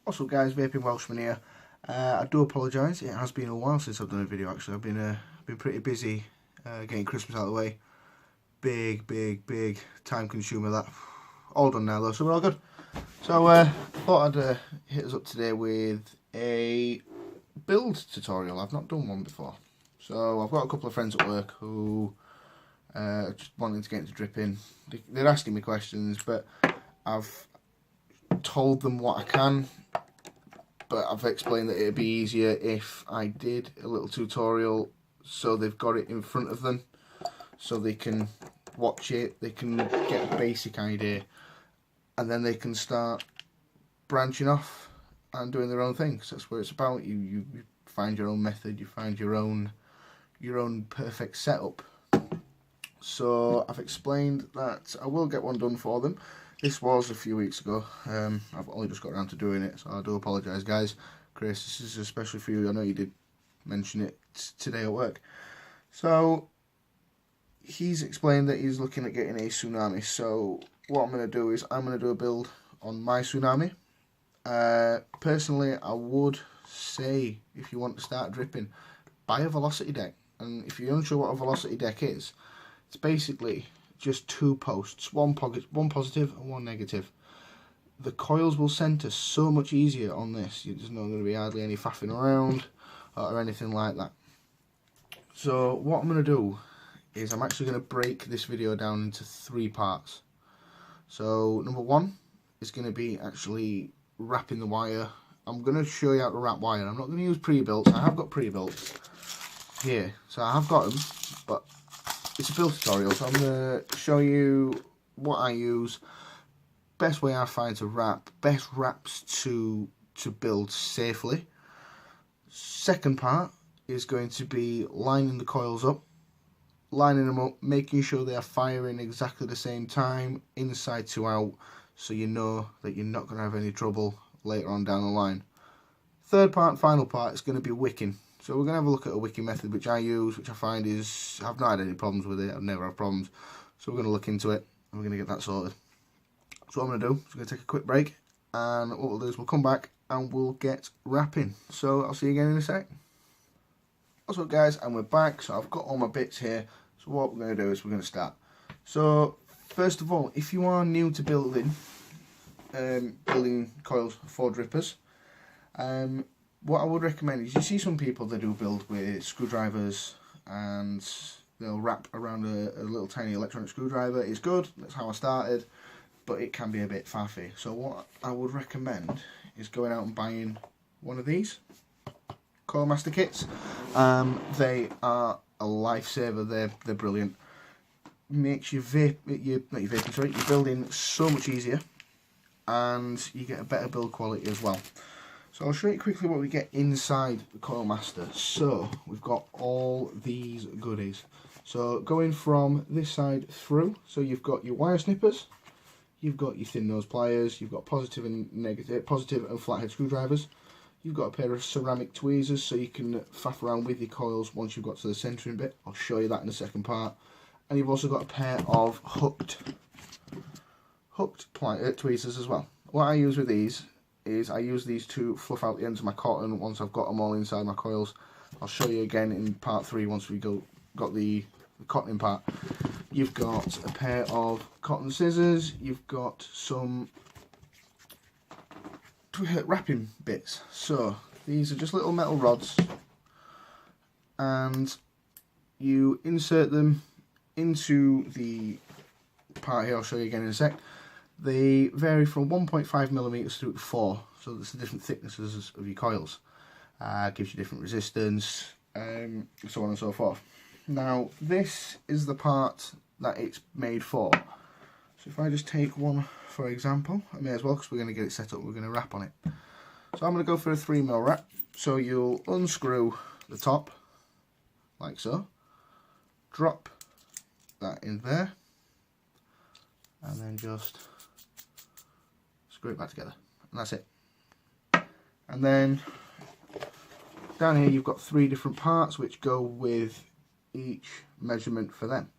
What's up guys, Vaping Welshman here. I do apologise, it has been a while since I've done a video actually. I've been pretty busy getting Christmas out of the way. Big time consumer that. All done now though, so we're all good. So thought I'd hit us up today with a build tutorial. I've not done one before. So I've got a couple of friends at work who just wanting to get into dripping. They're asking me questions, but I've told them what I can, but I've explained that it'd be easier if I did a little tutorial so they've got it in front of them, so they can watch it, they can get a basic idea, and then they can start branching off and doing their own thing. So that's what it's about. You find your own method, you find your own perfect setup. So I've explained that I will get one done for them. This was a few weeks ago. I've only just got around to doing it, so I do apologise guys. Chris, this is especially for you. I know you did mention it today at work. So he's explained that he's looking at getting a Tsunami. So what I'm going to do is I'm going to do a build on my Tsunami. Personally, I would say if you want to start dripping, buy a velocity deck. And if you're unsure what a velocity deck is, it's basically just two posts, one positive and one negative. The coils will center so much easier on this. There's not going to be hardly any faffing around or anything like that. So what I'm going to do is I'm actually going to break this video down into 3 parts. So number 1 is going to be actually wrapping the wire. I'm going to show you how to wrap wire. I'm not going to use pre-built. I have got pre-built here, so I have got them, but it's a build tutorial, so I'm going to show you what I use, best way I find to wrap, best wraps to build safely. Second part is going to be lining the coils up, making sure they are firing exactly the same time, inside to out, so you know that you're not going to have any trouble later on down the line. Third part, final part, is going to be wicking. So we're going to have a look at a wicking method which I use, which I find is, I've not had any problems with it, I've never had problems. So we're going to look into it and we're going to get that sorted. So what I'm going to do is I'm going to take a quick break, and what we'll do is we'll come back and we'll get wrapping. So I'll see you again in a sec. What's up guys, and we're back. So I've got all my bits here. So what we're going to do is we're going to start. So first of all, if you are new to building coils for drippers, what I would recommend is, you see some people that do build with screwdrivers and they'll wrap around a little tiny electronic screwdriver. It's good, that's how I started, but it can be a bit faffy. So what I would recommend is going out and buying one of these Coil Master kits. They are a lifesaver, they're brilliant. Makes your building so much easier, and you get a better build quality as well. So I'll show you quickly what we get inside the Coil Master. So we've got all these goodies. So going from this side through, so you've got your wire snippers, you've got your thin nose pliers, you've got positive and flathead screwdrivers, you've got a pair of ceramic tweezers so you can faff around with your coils once you've got to the centering bit. I'll show you that in the second part. And you've also got a pair of hooked tweezers as well. What I use with these is I use these to fluff out the ends of my cotton once I've got them all inside my coils. I'll show you again in part 3 once we got the cottoning part. You've got a pair of cotton scissors, you've got some wrapping bits. So these are just little metal rods, and you insert them into the part here. I'll show you again in a sec. They vary from 1.5mm through to 4, so there's the different thicknesses of your coils. Gives you different resistance, so on and so forth. Now this is the part that it's made for. So if I just take one for example, I may as well, because we're going to get it set up, we're going to wrap on it. So I'm going to go for a 3mm wrap. So you'll unscrew the top, like so, drop that in there, and then just screw it back together, and that's it. And then down here you've got 3 different parts which go with each measurement for them.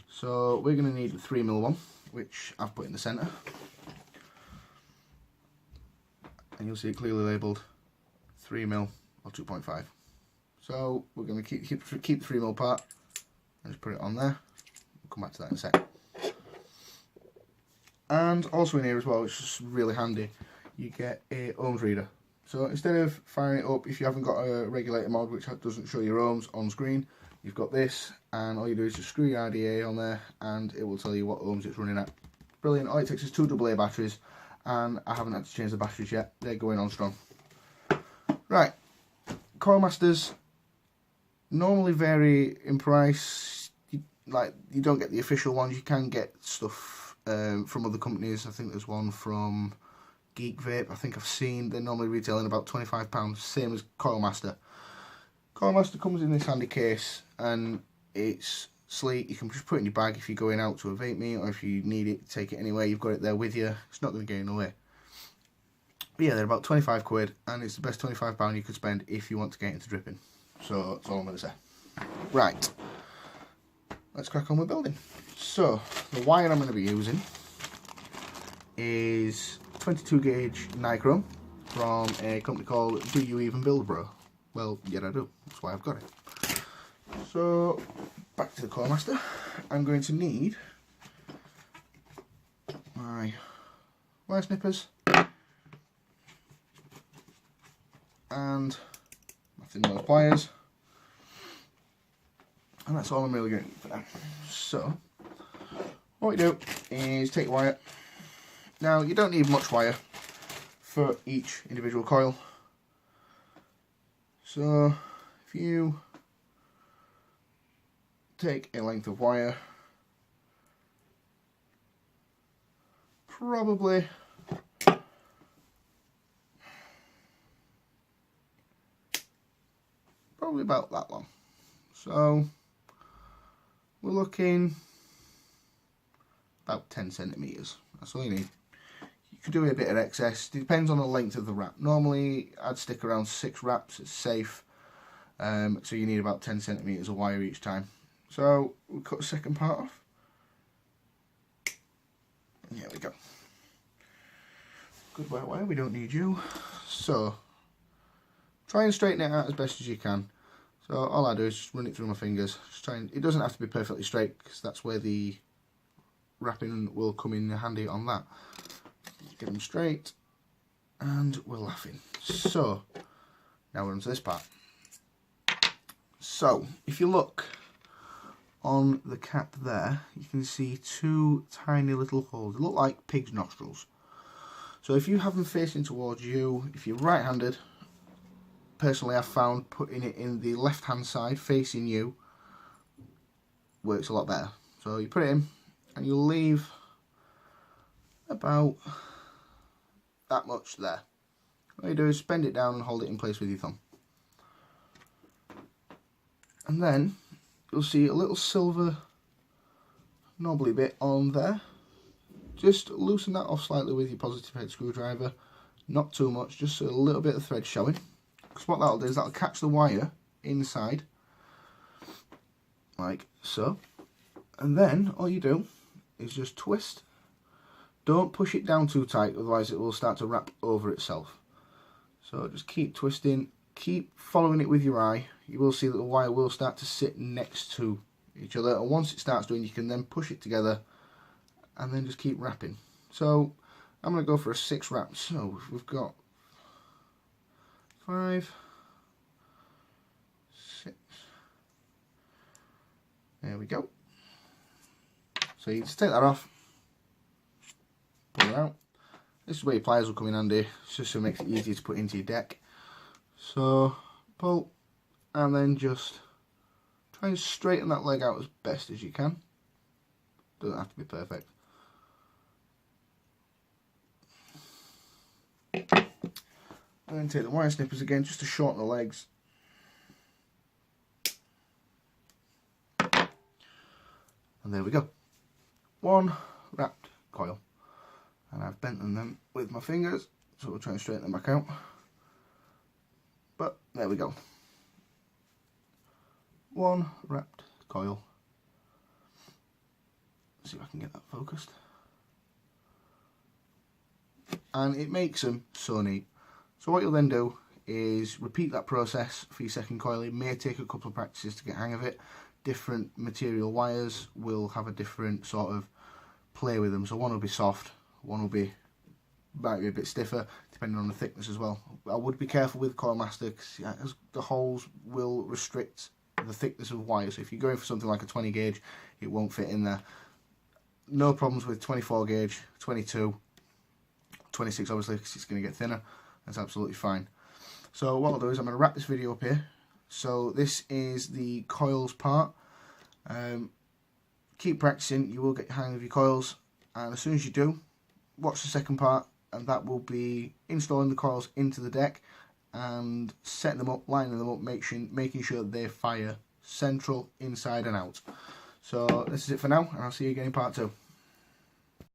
So we're going to need the 3mm one, which I've put in the centre. and you'll see it clearly labelled 3mm or 2.5. So we're going to keep the 3mm part and just put it on there. We'll come back to that in a sec. And also in here as well, which is really handy, you get a ohms reader. So instead of firing it up, if you haven't got a regulator mod which doesn't show your ohms on screen, you've got this, and all you do is just screw your RDA on there and it will tell you what ohms it's running at. Brilliant. All it takes is 2 AA batteries, and I haven't had to change the batteries yet. They're going on strong. Right, Coil Masters normally vary in price. You don't get the official ones. You can get stuff from other companies. I think there's one from Geek Vape, I think I've seen. They're normally retailing about £25, same as Coil Master. Coil Master comes in this handy case, and it's sleek. You can just put it in your bag if you're going out to a vape meet, or if you need it, take it anywhere. You've got it there with you. It's not going to get in the way. But yeah, they're about 25 quid, and it's the best £25 you could spend if you want to get into dripping. So that's all I'm going to say. Right, let's crack on with building. So the wire I'm going to be using is 22 gauge nichrome from a company called Do You Even Build Bro? Well, yeah, I do. That's why I've got it. So back to the Coil Master. I'm going to need my wire snippers and my thin wire pliers, and that's all I'm really going to need for now. So what we do is take wire. Now you don't need much wire for each individual coil, so if you take a length of wire, probably about that long, so we're looking about 10 centimeters. That's all you need. You could do a bit of excess. It depends on the length of the wrap. Normally I'd stick around 6 wraps. It's safe. So you need about 10 centimeters of wire each time. So we'll cut the second part off. And here we go. Good wet wire. We don't need you. So try and straighten it out as best as you can. So all I do is just run it through my fingers. Just try and, it doesn't have to be perfectly straight, because that's where the wrapping will come in handy on that. Get them straight, and we're laughing. So now we're on to this part. So if you look on the cap there, you can see 2 tiny little holes. They look like pig's nostrils. So if you have them facing towards you, if you're right-handed, personally I've found putting it in the left-hand side facing you works a lot better. So you put it in, and you'll leave about that much there. What you do is bend it down and hold it in place with your thumb. And then you'll see a little silver knobbly bit on there. Just loosen that off slightly with your positive head screwdriver. Not too much, just a little bit of thread showing. Because what that'll do is that'll catch the wire inside, like so. And then all you do is just twist. Don't push it down too tight, otherwise it will start to wrap over itself. So just keep twisting, keep following it with your eye. You will see that the wire will start to sit next to each other, and once it starts doing, you can then push it together and then just keep wrapping. So I'm going to go for a 6 wrap. So we've got 5, 6. There we go. So you just take that off, pull it out. This is where your pliers will come in handy. It's just so it makes it easier to put into your deck. So pull, and then just try and straighten that leg out as best as you can. Doesn't have to be perfect. And then take the wire snippers again just to shorten the legs. And there we go. 1 wrapped coil. And I've bent them with my fingers, so we'll try and straighten them back out. But there we go. 1 wrapped coil. Let's see if I can get that focused. And it makes them so neat. So what you'll then do is repeat that process for your second coil. It may take a couple of practices to get hang of it. Different material wires will have a different sort of play with them. So one will be soft, one will be might be a bit stiffer, depending on the thickness as well. I would be careful with Coil Master because the holes will restrict the thickness of wire. So if you're going for something like a 20 gauge, it won't fit in there. No problems with 24 gauge, 22, 26 obviously because it's going to get thinner. That's absolutely fine. So what I'll do is I'm going to wrap this video up here. So this is the coils part. Keep practicing, you will get the hang of your coils, and as soon as you do, watch the second part, and that will be installing the coils into the deck and setting them up, lining them up, making sure they fire central, inside and out. So this is it for now, and I'll see you again in part 2.